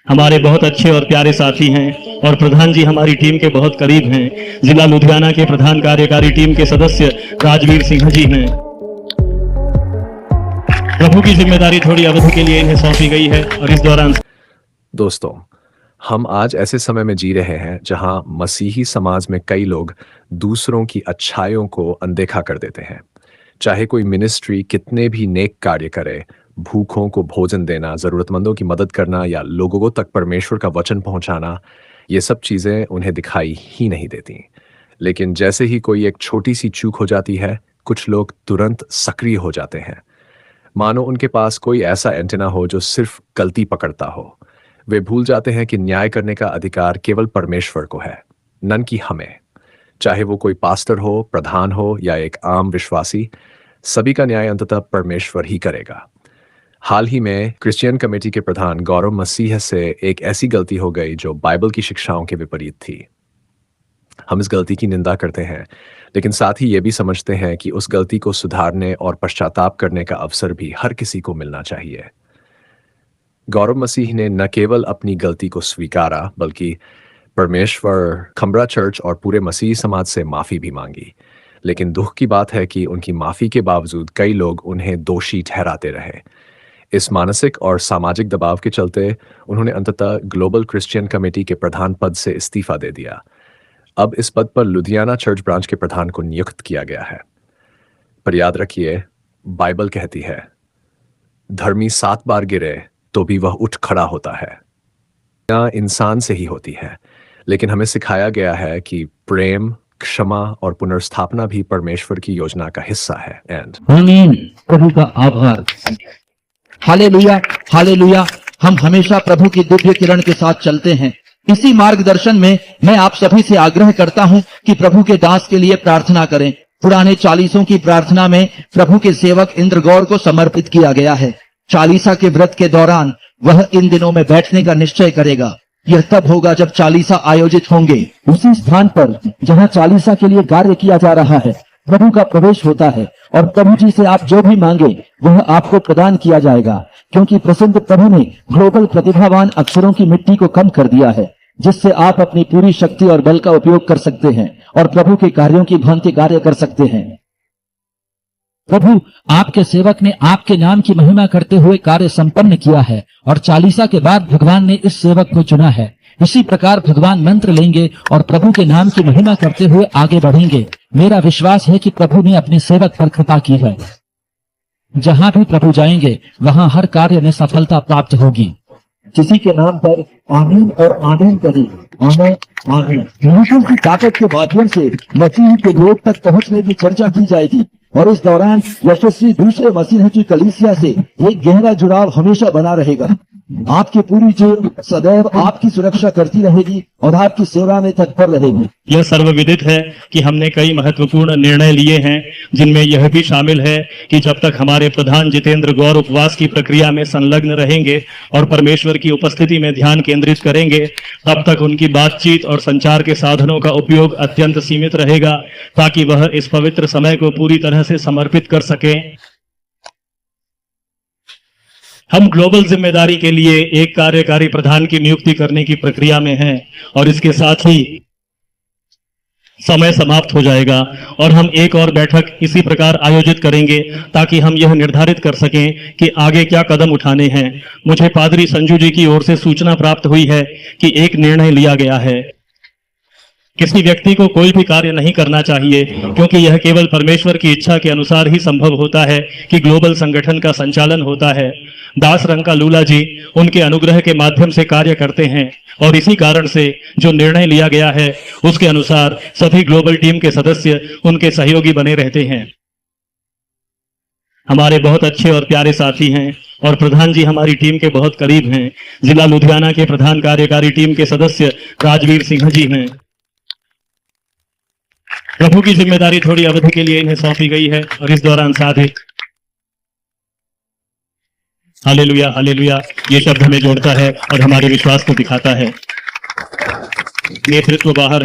हमारे बहुत अच्छे और प्यारे साथी हैं और प्रधान जी हमारी टीम के बहुत करीब हैं। जिला लुधियाना के प्रधान कार्यकारी टीम के सदस्य राजवीर सिंह जी हैं। प्रभु की जिम्मेदारी थोड़ी अवधि के लिए इन्हें सौंपी गई है और इस दौरान दोस्तों, हम आज ऐसे समय में जी रहे हैं जहां मसीही समाज में कई लोग दूसरों की अच्छाइयों को अनदेखा कर देते हैं। चाहे कोई मिनिस्ट्री कितने भी नेक कार्य करे, भूखों को भोजन देना, जरूरतमंदों की मदद करना या लोगों को तक परमेश्वर का वचन पहुंचाना, ये सब चीजें उन्हें दिखाई ही नहीं देती। लेकिन जैसे ही कोई एक छोटी सी चूक हो जाती है, कुछ लोग तुरंत सक्रिय हो जाते हैं, मानो उनके पास कोई ऐसा एंटेना हो जो सिर्फ गलती पकड़ता हो। वे भूल जाते हैं कि न्याय करने का अधिकार केवल परमेश्वर को है, नन कि हमें। चाहे वो कोई पास्टर हो, प्रधान हो या एक आम विश्वासी, सभी का न्याय अंततः परमेश्वर ही करेगा। हाल ही में क्रिश्चियन कमेटी के प्रधान गौरव मसीह से एक ऐसी गलती हो गई जो बाइबल की शिक्षाओं के विपरीत थी। हम इस गलती की निंदा करते हैं, लेकिन साथ ही ये भी समझते हैं कि उस गलती को सुधारने और पश्चाताप करने का अवसर भी हर किसी को मिलना चाहिए। गौरव मसीह ने न केवल अपनी गलती को स्वीकारा, बल्कि परमेश्वर, खम्बरा चर्च और पूरे मसीही समाज से माफी भी मांगी। लेकिन दुख की बात है कि उनकी माफी के बावजूद कई लोग उन्हें दोषी ठहराते रहे। इस मानसिक और सामाजिक दबाव के चलते उन्होंने अंततः ग्लोबल क्रिश्चियन कमेटी के प्रधान पद से इस्तीफा दे दिया। अब इस पद पर लुधियाना चर्च ब्रांच के प्रधान को नियुक्त किया गया है। पर याद रखिए, बाइबल कहती है, धर्मी 7 बार गिरे तो भी वह उठ खड़ा होता है। यह इंसान से ही होती है, लेकिन हमें सिखाया गया है कि प्रेम, क्षमा और पुनर्स्थापना भी परमेश्वर की योजना का हिस्सा है। एंड आमीन। प्रभु का आभार। Hallelujah, hallelujah. हम हमेशा प्रभु की दिव्य किरण के साथ चलते हैं। इसी मार्गदर्शन में मैं आप सभी से आग्रह करता हूं कि प्रभु के दास के लिए प्रार्थना करें। पुराने चालीसों की प्रार्थना में प्रभु के सेवक इंद्रगौर को समर्पित किया गया है। चालीसा के व्रत के दौरान वह इन दिनों में बैठने का निश्चय करेगा। यह तब होगा जब चालीसा आयोजित होंगे। उसी स्थान पर जहां चालीसा के लिए कार्य किया जा रहा है, प्रभु का प्रवेश होता है और प्रभु जी से आप जो भी मांगे वह आपको प्रदान किया जाएगा, क्योंकि प्रसिद्ध प्रभु ने ग्लोबल प्रतिभावान अक्षरों की मिट्टी को कम कर दिया है, जिससे आप अपनी पूरी शक्ति और बल का उपयोग कर सकते हैं और प्रभु के कार्यों की भांति कार्य कर सकते हैं। प्रभु आपके सेवक ने आपके नाम की महिमा करते हुए कार्य संपन्न किया है और चालीसा के बाद भगवान ने इस सेवक को चुना है। इसी प्रकार भगवान मंत्र लेंगे और प्रभु के नाम की महिमा करते हुए आगे बढ़ेंगे। मेरा विश्वास है कि प्रभु ने अपने सेवक पर कृपा की है। जहां भी प्रभु जाएंगे वहां हर कार्य में सफलता प्राप्त होगी। किसी के नाम पर आमीन और आमीन करें। आमीन, आमीन। यीशु की ताकत के माध्यम से मसीह के लोग तक पहुंचने की चर्चा की जाएगी और इस दौरान यशस्वी दूसरे मसीह की कलीसिया से एक गहरा जुड़ाव हमेशा बना रहेगा। आपकी पूरी टीम सदैव आपकी सुरक्षा करती रहेगी और आपकी सेवा में तत्पर रहेगी। यह सर्वविदित है कि हमने कई महत्वपूर्ण निर्णय लिए हैं, जिनमें यह भी शामिल है कि जब तक हमारे प्रधान जितेंद्र गौर उपवास की प्रक्रिया में संलग्न रहेंगे और परमेश्वर की उपस्थिति में ध्यान केंद्रित करेंगे, तब तक उनकी बातचीत और संचार के साधनों का उपयोग अत्यंत सीमित रहेगा, ताकि वह इस पवित्र समय को पूरी तरह से समर्पित कर सकें। हम ग्लोबल जिम्मेदारी के लिए एक कार्यकारी प्रधान की नियुक्ति करने की प्रक्रिया में हैं और इसके साथ ही समय समाप्त हो जाएगा और हम एक और बैठक इसी प्रकार आयोजित करेंगे ताकि हम यह निर्धारित कर सकें कि आगे क्या कदम उठाने हैं। मुझे पादरी संजू जी की ओर से सूचना प्राप्त हुई है कि एक निर्णय लिया गया है। किसी व्यक्ति को कोई भी कार्य नहीं करना चाहिए, क्योंकि यह केवल परमेश्वर की इच्छा के अनुसार ही संभव होता है कि ग्लोबल संगठन का संचालन होता है। दास रंका लूला जी उनके अनुग्रह के माध्यम से कार्य करते हैं और इसी कारण से जो निर्णय लिया गया है उसके अनुसार सभी ग्लोबल टीम के सदस्य उनके सहयोगी बने रहते हैं। हमारे बहुत अच्छे और प्यारे साथी हैं और प्रधान जी हमारी टीम के बहुत करीब हैं। जिला लुधियाना के प्रधान कार्यकारी टीम के सदस्य राजवीर सिंह जी हैं। प्रभु की जिम्मेदारी थोड़ी अवधि के लिए इन्हें सौंपी गई है और इस दौरान साथ हालेलुया, हालेलुया ये शब्द हमें जोड़ता है और हमारे विश्वास को दिखाता है। नेतृत्व बाहर है।